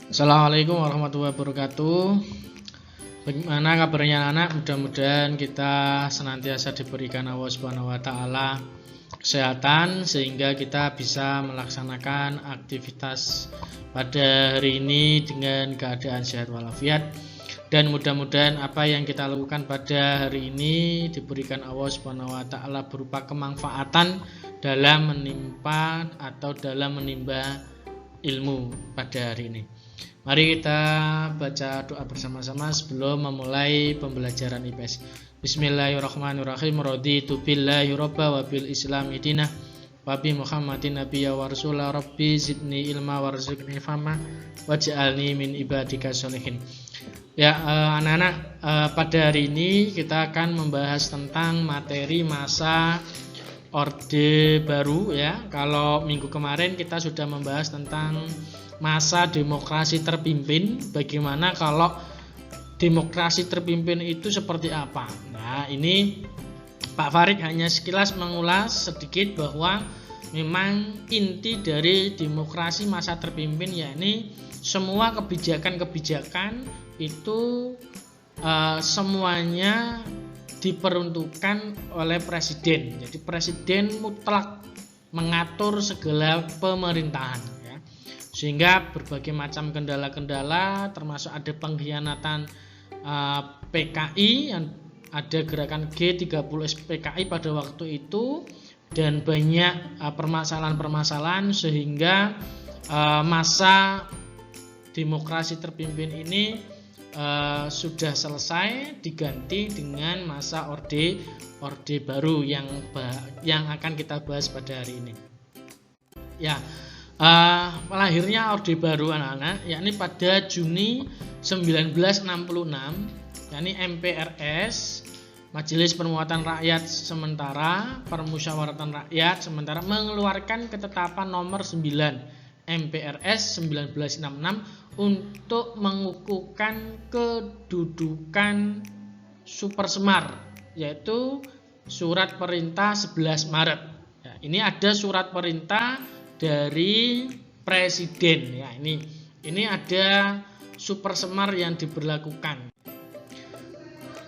Assalamualaikum warahmatullahi wabarakatuh. Bagaimana kabarnya anak? Mudah-mudahan kita senantiasa diberikan Allah Subhanahu wa taala kesehatan sehingga kita bisa melaksanakan aktivitas pada hari ini dengan keadaan sehat walafiat. Dan mudah-mudahan apa yang kita lakukan pada hari ini diberikan Allah Subhanahu wa taala berupa kemanfaatan dalam menimpa atau dalam menimba ilmu pada hari ini. Mari kita baca doa bersama-sama sebelum memulai pembelajaran IPS. Bismillahirrahmanirrahim. Raditu billahi robba wa bil islami dinah wa bi Muhammadin nabiyya wa rasulah. Rabbi zidni ilma warzuqni fahma waj'alni min ibadika sholihin. Ya, anak-anak, pada hari ini kita akan membahas tentang materi masa Orde Baru ya. Kalau minggu kemarin kita sudah membahas tentang masa demokrasi terpimpin, bagaimana kalau demokrasi terpimpin itu seperti apa. Nah, ini Pak Farid hanya sekilas mengulas sedikit bahwa memang inti dari demokrasi masa terpimpin yakni semua kebijakan-kebijakan itu semuanya diperuntukkan oleh presiden. Jadi presiden mutlak mengatur segala pemerintahan. Sehingga berbagai macam kendala-kendala termasuk ada pengkhianatan PKI, yang ada gerakan G30 PKI pada waktu itu, dan banyak permasalahan-permasalahan sehingga masa demokrasi terpimpin ini sudah selesai diganti dengan masa orde baru yang akan kita bahas pada hari ini. Ya. Lahirnya Orde Baru anak-anak yakni pada Juni 1966, yakni MPRS, Majelis Permusyawaratan Rakyat Sementara, Permusyawaratan Rakyat Sementara mengeluarkan ketetapan nomor 9 MPRS 1966 untuk mengukuhkan kedudukan Supersemar, yaitu surat perintah 11 Maret. Ya, ini ada surat perintah dari presiden ya, ini ada Supersemar yang diberlakukan.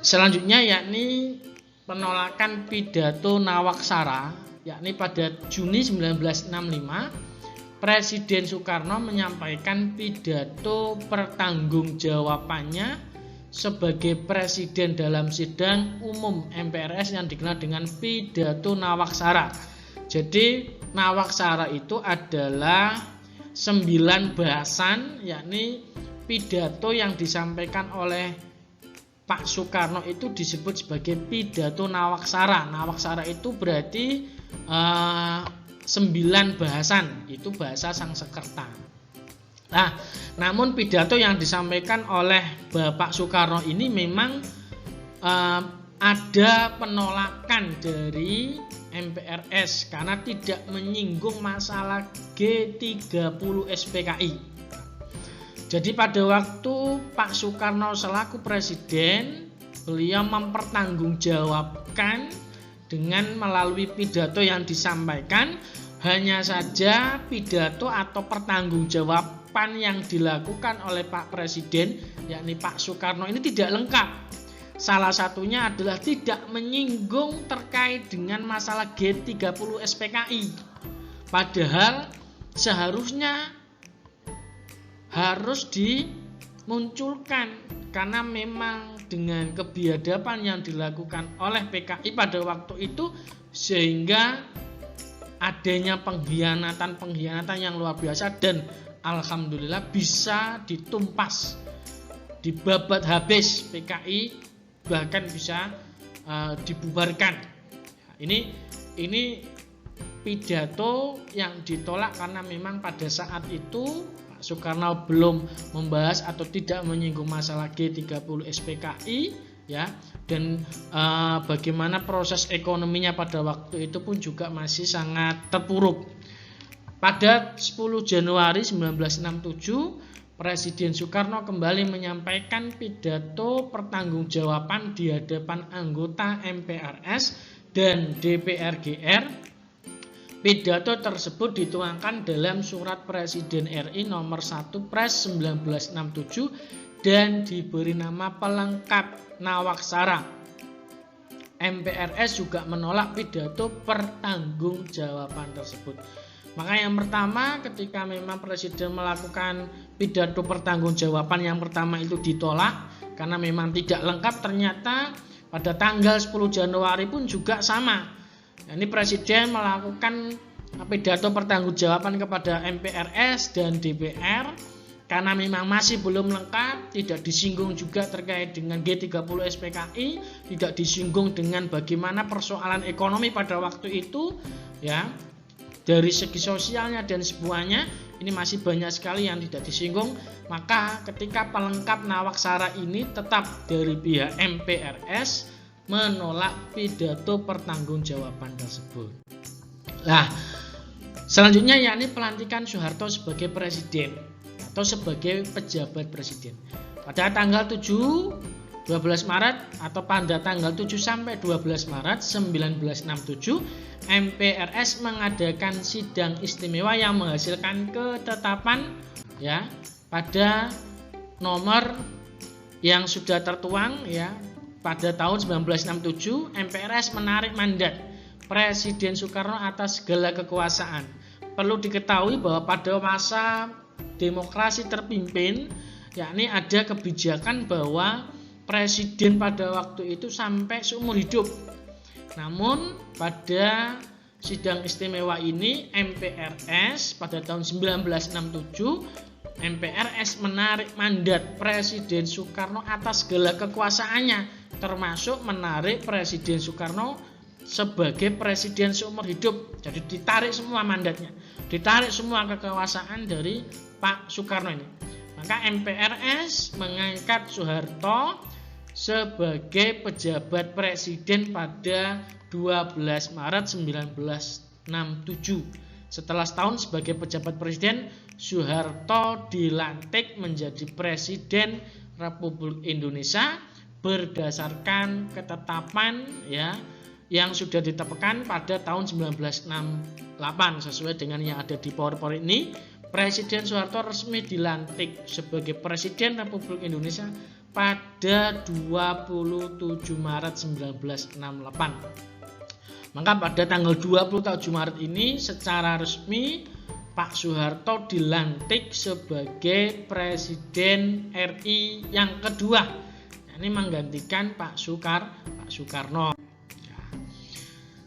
Selanjutnya yakni penolakan pidato Nawaksara, yakni pada Juni 1965 Presiden Soekarno menyampaikan pidato pertanggungjawabannya sebagai presiden dalam sidang umum MPRS yang dikenal dengan pidato Nawaksara. Jadi Nawaksara itu adalah 9 bahasan, yakni pidato yang disampaikan oleh Pak Soekarno itu disebut sebagai pidato Nawaksara. Nawaksara itu berarti 9 bahasan, itu bahasa Sangsekerta. Nah, namun pidato yang disampaikan oleh Bapak Soekarno ini memang ada penolakan dari MPRS karena tidak menyinggung masalah G30 SPKI. Jadi pada waktu Pak Soekarno selaku presiden, beliau mempertanggungjawabkan dengan melalui pidato yang disampaikan. Hanya saja pidato atau pertanggungjawaban yang dilakukan oleh Pak Presiden, yakni Pak Soekarno, ini tidak lengkap. Salah satunya adalah tidak menyinggung terkait dengan masalah G30 SPKI. Padahal seharusnya harus dimunculkan karena memang dengan kebiadaban yang dilakukan oleh PKI pada waktu itu sehingga adanya pengkhianatan yang luar biasa dan alhamdulillah bisa ditumpas, dibabat habis PKI, bahkan bisa dibubarkan. Ini pidato yang ditolak karena memang pada saat itu Pak Soekarno belum membahas atau tidak menyinggung masalah G30 SPKI ya, dan bagaimana proses ekonominya pada waktu itu pun juga masih sangat terpuruk. Pada 10 Januari 1967 Presiden Soekarno kembali menyampaikan pidato pertanggungjawaban di hadapan anggota MPRS dan DPR GR. Pidato tersebut dituangkan dalam Surat Presiden RI nomor 1 Pres 1967 dan diberi nama pelengkap Nawaksara. MPRS juga menolak pidato pertanggungjawaban tersebut. Maka yang pertama, ketika memang Presiden melakukan pidato pertanggungjawaban, yang pertama itu ditolak karena memang tidak lengkap. Ternyata pada tanggal 10 Januari pun juga sama. Ini Presiden melakukan pidato pertanggungjawaban kepada MPRS dan DPR karena memang masih belum lengkap, tidak disinggung juga terkait dengan G30 SPKI, tidak disinggung dengan bagaimana persoalan ekonomi pada waktu itu, ya, dari segi sosialnya dan semuanya. Ini masih banyak sekali yang tidak disinggung. Maka ketika pelengkap Nawaksara ini tetap dari pihak MPRS menolak pidato pertanggungjawaban tersebut. Nah, selanjutnya yakni pelantikan Soeharto sebagai presiden atau sebagai pejabat presiden. Pada tanggal 12 Maret atau pada tanggal 7 sampai 12 Maret 1967, MPRS mengadakan sidang istimewa yang menghasilkan ketetapan, ya, pada nomor yang sudah tertuang, ya. Pada tahun 1967, MPRS menarik mandat Presiden Soekarno atas segala kekuasaan. Perlu diketahui bahwa pada masa demokrasi terpimpin, yakni ada kebijakan bahwa Presiden pada waktu itu sampai seumur hidup. Namun pada sidang istimewa ini MPRS pada tahun 1967, MPRS menarik mandat Presiden Soekarno atas segala kekuasaannya, termasuk menarik Presiden Soekarno sebagai presiden seumur hidup. Jadi ditarik semua mandatnya, ditarik semua kekuasaan dari Pak Soekarno ini. Maka MPRS mengangkat Soeharto sebagai pejabat presiden pada 12 Maret 1967. Setelah setahun sebagai pejabat presiden, Soeharto dilantik menjadi Presiden Republik Indonesia berdasarkan ketetapan, ya, yang sudah ditetapkan pada tahun 1968. Sesuai dengan yang ada di PowerPoint ini, Presiden Soeharto resmi dilantik sebagai Presiden Republik Indonesia pada 27 Maret 1968. Maka pada tanggal 27 Maret ini secara resmi Pak Soeharto dilantik sebagai Presiden RI yang kedua. Ini menggantikan Pak Soekarno.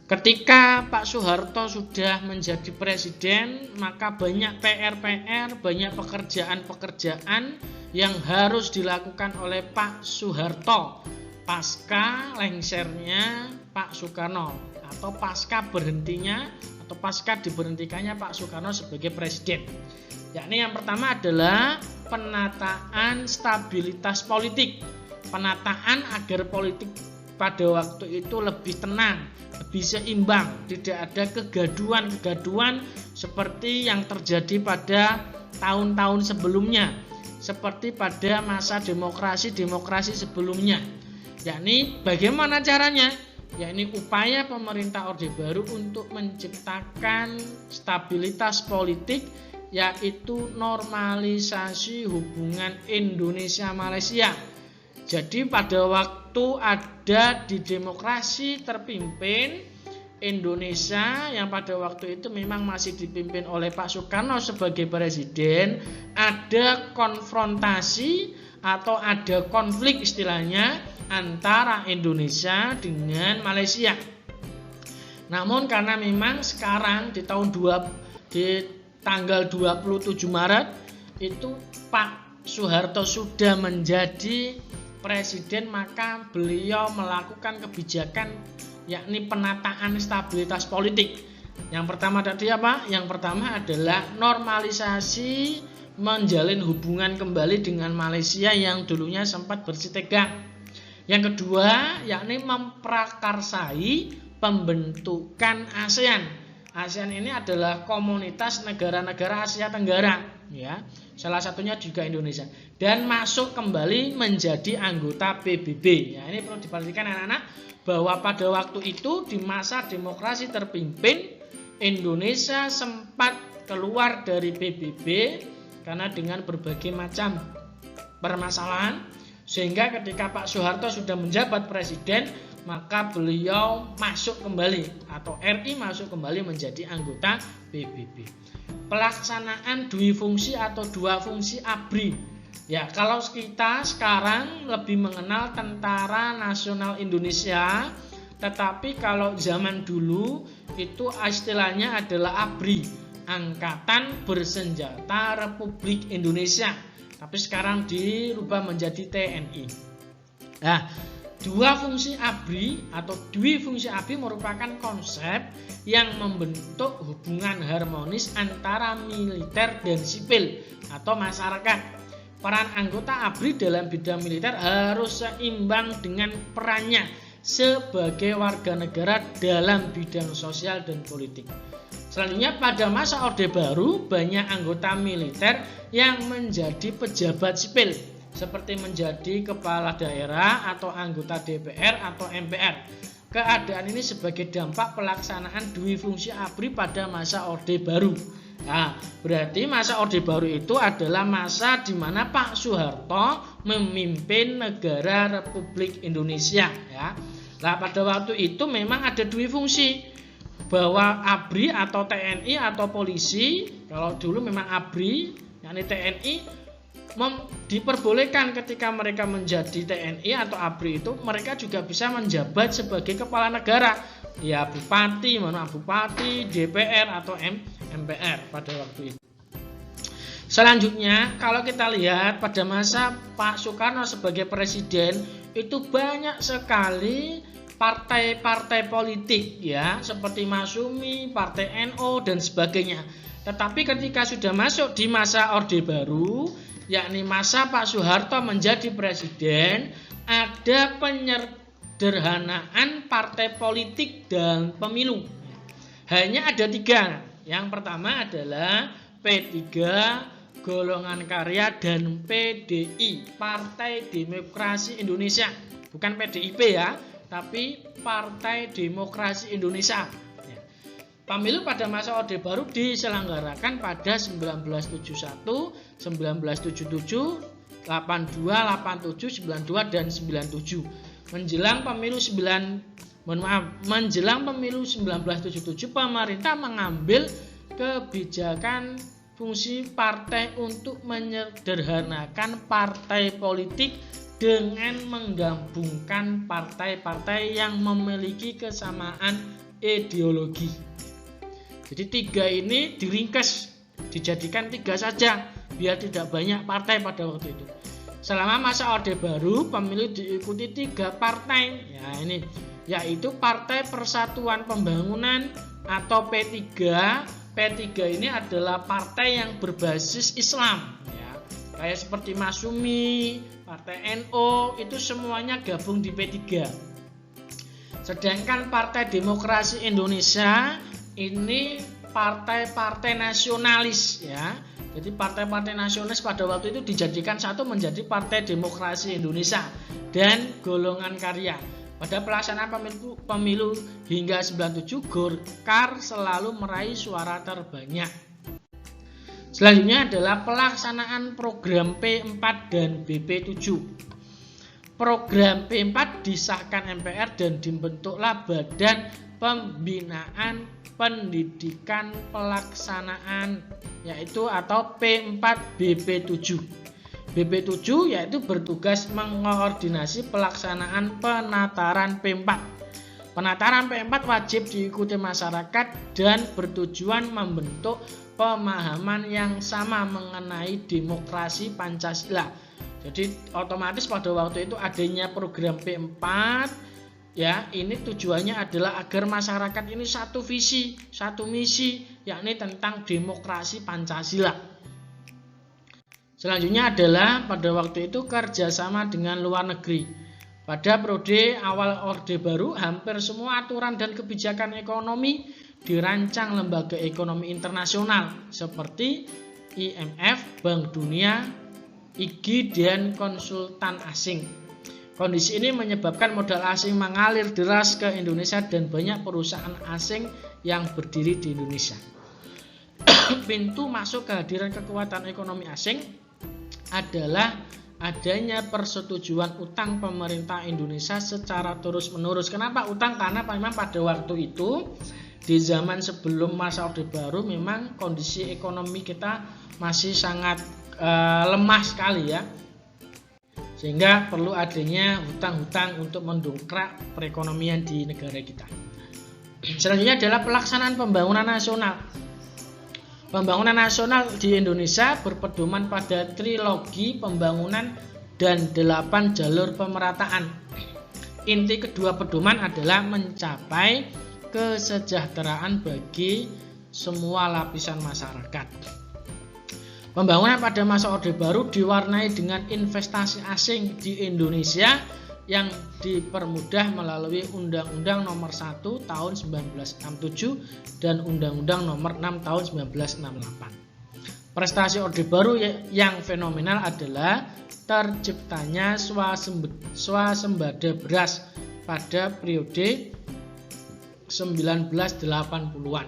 Ketika Pak Soeharto sudah menjadi presiden, maka banyak PR, banyak pekerjaan yang harus dilakukan oleh Pak Soeharto pasca lengsernya Pak Soekarno, atau pasca berhentinya atau pasca diberhentikannya Pak Soekarno sebagai presiden. Yakni yang pertama adalah penataan stabilitas politik, penataan agar politik pada waktu itu lebih tenang, lebih seimbang, tidak ada kegaduhan seperti yang terjadi pada tahun-tahun sebelumnya, seperti pada masa demokrasi sebelumnya. Yakni bagaimana caranya? Yakni upaya pemerintah Orde Baru untuk menciptakan stabilitas politik, yaitu normalisasi hubungan Indonesia-Malaysia. Jadi pada waktu ada di demokrasi terpimpin Indonesia yang pada waktu itu memang masih dipimpin oleh Pak Soekarno sebagai presiden, ada konfrontasi atau ada konflik istilahnya antara Indonesia dengan Malaysia. Namun karena memang sekarang di tanggal 27 Maret itu Pak Soeharto sudah menjadi presiden, maka beliau melakukan kebijakan yakni penataan stabilitas politik. Yang pertama tadi apa? Yang pertama adalah normalisasi, menjalin hubungan kembali dengan Malaysia yang dulunya sempat bersih tegang. Yang kedua yakni memprakarsai pembentukan ASEAN. ASEAN ini adalah komunitas negara-negara Asia Tenggara, ya. Salah satunya juga Indonesia, dan masuk kembali menjadi anggota PBB. Ya, ini perlu diperhatikan anak-anak bahwa pada waktu itu di masa demokrasi terpimpin Indonesia sempat keluar dari PBB karena dengan berbagai macam permasalahan, sehingga ketika Pak Soeharto sudah menjabat presiden, maka beliau masuk kembali atau RI masuk kembali menjadi anggota PBB. Pelaksanaan dui fungsi atau dua fungsi ABRI. Ya, kalau kita sekarang lebih mengenal Tentara Nasional Indonesia, tetapi kalau zaman dulu itu istilahnya adalah ABRI, Angkatan Bersenjata Republik Indonesia. Tapi sekarang dirubah menjadi TNI. Nah, dua fungsi ABRI atau dui fungsi ABRI merupakan konsep yang membentuk hubungan harmonis antara militer dan sipil atau masyarakat. Peran anggota ABRI dalam bidang militer harus seimbang dengan perannya sebagai warga negara dalam bidang sosial dan politik. Selanjutnya, pada masa Orde Baru banyak anggota militer yang menjadi pejabat sipil, seperti menjadi kepala daerah atau anggota DPR atau MPR. Keadaan ini sebagai dampak pelaksanaan dui fungsi ABRI pada masa Orde Baru. Nah, berarti masa Orde Baru itu adalah masa di mana Pak Soeharto memimpin negara Republik Indonesia. Ya. Nah, pada waktu itu memang ada dui fungsi, bahwa ABRI atau TNI atau polisi, kalau dulu memang ABRI, yakni TNI, diperbolehkan ketika mereka menjadi TNI atau ABRI itu mereka juga bisa menjabat sebagai kepala negara, ya bupati, DPR atau MPR pada waktu itu. Selanjutnya, kalau kita lihat pada masa Pak Soekarno sebagai presiden itu banyak sekali partai-partai politik, ya, seperti Masyumi, Partai NU dan sebagainya. Tetapi ketika sudah masuk di masa Orde Baru, yakni masa Pak Soeharto menjadi presiden, ada penyederhanaan partai politik dan pemilu. Hanya ada 3. Yang pertama adalah P3, Golongan Karya, dan PDI, Partai Demokrasi Indonesia. Bukan PDIP ya, tapi Partai Demokrasi Indonesia. Pemilu pada masa Orde Baru diselenggarakan pada 1971, 1977, 82, 87, 92 dan 97. Menjelang pemilu 1977 pemerintah mengambil kebijakan fungsi partai untuk menyederhanakan partai politik dengan menggabungkan partai-partai yang memiliki kesamaan ideologi. Jadi 3 ini diringkas, dijadikan 3 saja biar tidak banyak partai pada waktu itu. Selama masa Orde Baru pemilu diikuti 3 partai, ya ini, yaitu Partai Persatuan Pembangunan atau P3. P3 ini adalah partai yang berbasis Islam, ya. Kayak seperti Masyumi, Partai NU, itu semuanya gabung di P3. Sedangkan Partai Demokrasi Indonesia ini partai-partai nasionalis, ya. Jadi partai-partai nasionalis pada waktu itu dijadikan satu menjadi Partai Demokrasi Indonesia dan Golongan Karya. Pada pelaksanaan pemilu hingga 97, Golkar selalu meraih suara terbanyak. Selanjutnya adalah pelaksanaan program P4 dan BP7. Program P4 disahkan MPR dan dibentuklah Badan Pembinaan Pendidikan Pelaksanaan, yaitu atau P4 BP7. BP7 yaitu bertugas mengkoordinasi pelaksanaan penataran P4. Penataran P4 wajib diikuti masyarakat dan bertujuan membentuk pemahaman yang sama mengenai demokrasi Pancasila. Jadi otomatis pada waktu itu adanya program P4, ya, ini tujuannya adalah agar masyarakat ini satu visi, satu misi, yakni tentang demokrasi Pancasila. Selanjutnya adalah pada waktu itu kerjasama dengan luar negeri. Pada periode awal Orde Baru, hampir semua aturan dan kebijakan ekonomi dirancang lembaga ekonomi internasional seperti IMF, Bank Dunia, IG, dan konsultan asing. Kondisi ini menyebabkan modal asing mengalir deras ke Indonesia dan banyak perusahaan asing yang berdiri di Indonesia. Pintu masuk kehadiran kekuatan ekonomi asing adalah adanya persetujuan utang pemerintah Indonesia secara terus-menerus. Kenapa utang? Karena memang pada waktu itu di zaman sebelum masa Orde Baru memang kondisi ekonomi kita masih sangat lemah sekali ya. Sehingga perlu adanya hutang-hutang untuk mendongkrak perekonomian di negara kita. Selanjutnya adalah pelaksanaan pembangunan nasional. Pembangunan nasional di Indonesia berpedoman pada trilogi pembangunan dan 8 jalur pemerataan. Inti kedua pedoman adalah mencapai kesejahteraan bagi semua lapisan masyarakat. Pembangunan pada masa Orde Baru diwarnai dengan investasi asing di Indonesia yang dipermudah melalui Undang-Undang Nomor 1 Tahun 1967 dan Undang-Undang Nomor 6 Tahun 1968. Prestasi Orde Baru yang fenomenal adalah terciptanya swasembada beras pada periode 1980-an.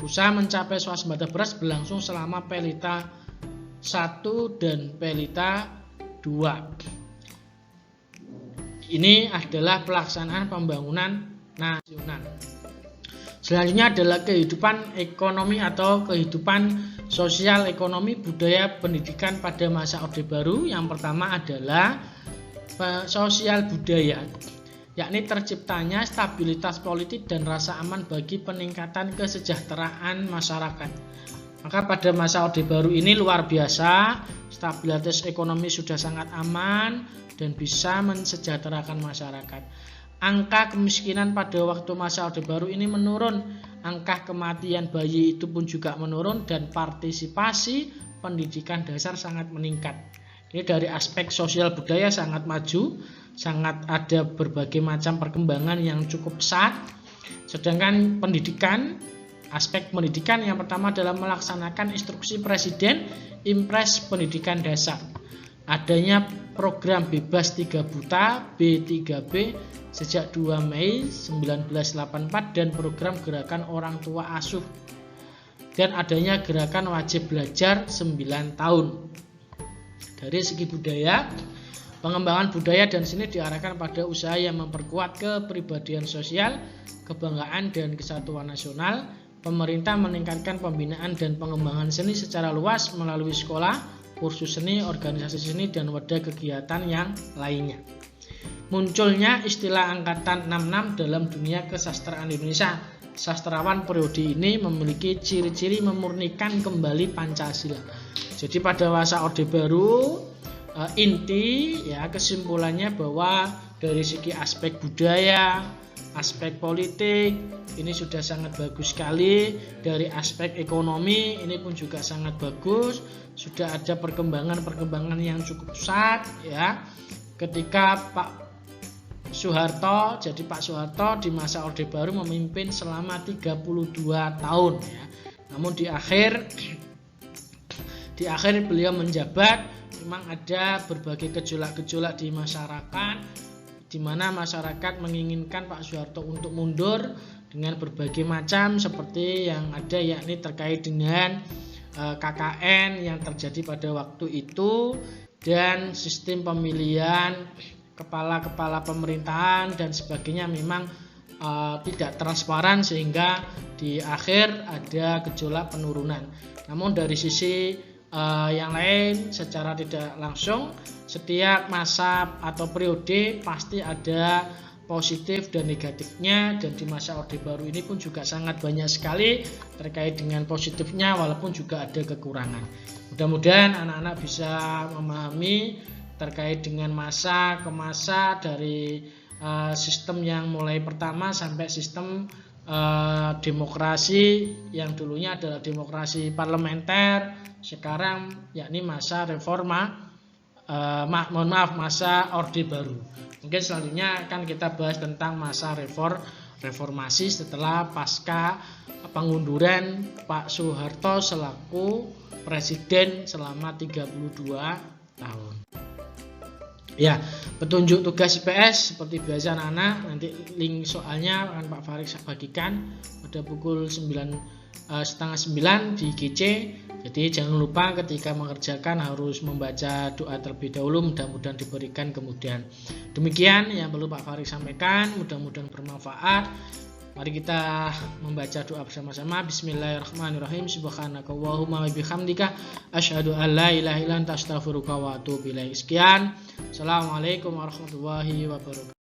Usaha mencapai swasembada beras berlangsung selama Pelita 1 dan Pelita 2. Ini adalah pelaksanaan pembangunan nasional. Selanjutnya adalah kehidupan ekonomi atau kehidupan sosial, ekonomi, budaya, pendidikan pada masa Orde Baru. Yang pertama adalah sosial budaya, yakni terciptanya stabilitas politik dan rasa aman bagi peningkatan kesejahteraan masyarakat. Maka pada masa Orde Baru ini luar biasa, stabilitas ekonomi sudah sangat aman dan bisa mensejahterakan masyarakat. Angka kemiskinan pada waktu masa Orde Baru ini menurun, angka kematian bayi itu pun juga menurun, dan partisipasi pendidikan dasar sangat meningkat. Ini dari aspek sosial budaya sangat maju, sangat ada berbagai macam perkembangan yang cukup pesat. Sedangkan pendidikan, aspek pendidikan yang pertama adalah melaksanakan instruksi Presiden Impres Pendidikan Dasar. Adanya program bebas 3 buta B3B sejak 2 Mei 1984 dan program gerakan orang tua asuh. Dan adanya gerakan wajib belajar 9 tahun. Dari segi budaya, pengembangan budaya dan seni diarahkan pada usaha yang memperkuat kepribadian sosial, kebanggaan dan kesatuan nasional. Pemerintah meningkatkan pembinaan dan pengembangan seni secara luas melalui sekolah, kursus seni, organisasi seni, dan wadah kegiatan yang lainnya. Munculnya istilah angkatan 66 dalam dunia kesastraan Indonesia. Sastrawan periode ini memiliki ciri-ciri memurnikan kembali Pancasila. Jadi pada masa Orde Baru, inti ya kesimpulannya bahwa dari segi aspek budaya, aspek politik ini sudah sangat bagus sekali. Dari aspek ekonomi ini pun juga sangat bagus. Sudah ada perkembangan yang cukup pesat ya. Ketika Pak Soeharto di masa Orde Baru memimpin selama 32 tahun ya. Namun di akhir beliau menjabat, memang ada berbagai gejolak-gejolak di masyarakat, di mana masyarakat menginginkan Pak Soeharto untuk mundur dengan berbagai macam seperti yang ada, yakni terkait dengan KKN yang terjadi pada waktu itu dan sistem pemilihan kepala-kepala pemerintahan dan sebagainya memang tidak transparan sehingga di akhir ada gejolak penurunan. Namun dari sisi yang lain secara tidak langsung setiap masa atau periode pasti ada positif dan negatifnya, dan di masa Orde Baru ini pun juga sangat banyak sekali terkait dengan positifnya walaupun juga ada kekurangan. Mudah-mudahan anak-anak bisa memahami terkait dengan masa ke masa dari sistem yang mulai pertama sampai sistem demokrasi yang dulunya adalah demokrasi parlementer, sekarang yakni masa masa Orde Baru. Mungkin selanjutnya akan kita bahas tentang masa reformasi setelah pasca pengunduran Pak Soeharto selaku presiden selama 32 tahun. Ya, petunjuk tugas IPS seperti biasa anak-anak, nanti link soalnya akan Pak Farid saya bagikan pada pukul 8:30 di GC. Jadi jangan lupa ketika mengerjakan harus membaca doa terlebih dahulu, mudah-mudahan diberikan kemudahan. Demikian yang perlu Pak Farid sampaikan, mudah-mudahan bermanfaat. Mari kita membaca doa bersama-sama. Bismillahirrahmanirrahim. Subhanakallahumma wa bihamdika asyhadu an la ilaha illa anta astaghfiruka wa atubu ilaik. Sekian. Assalamualaikum warahmatullahi wabarakatuh.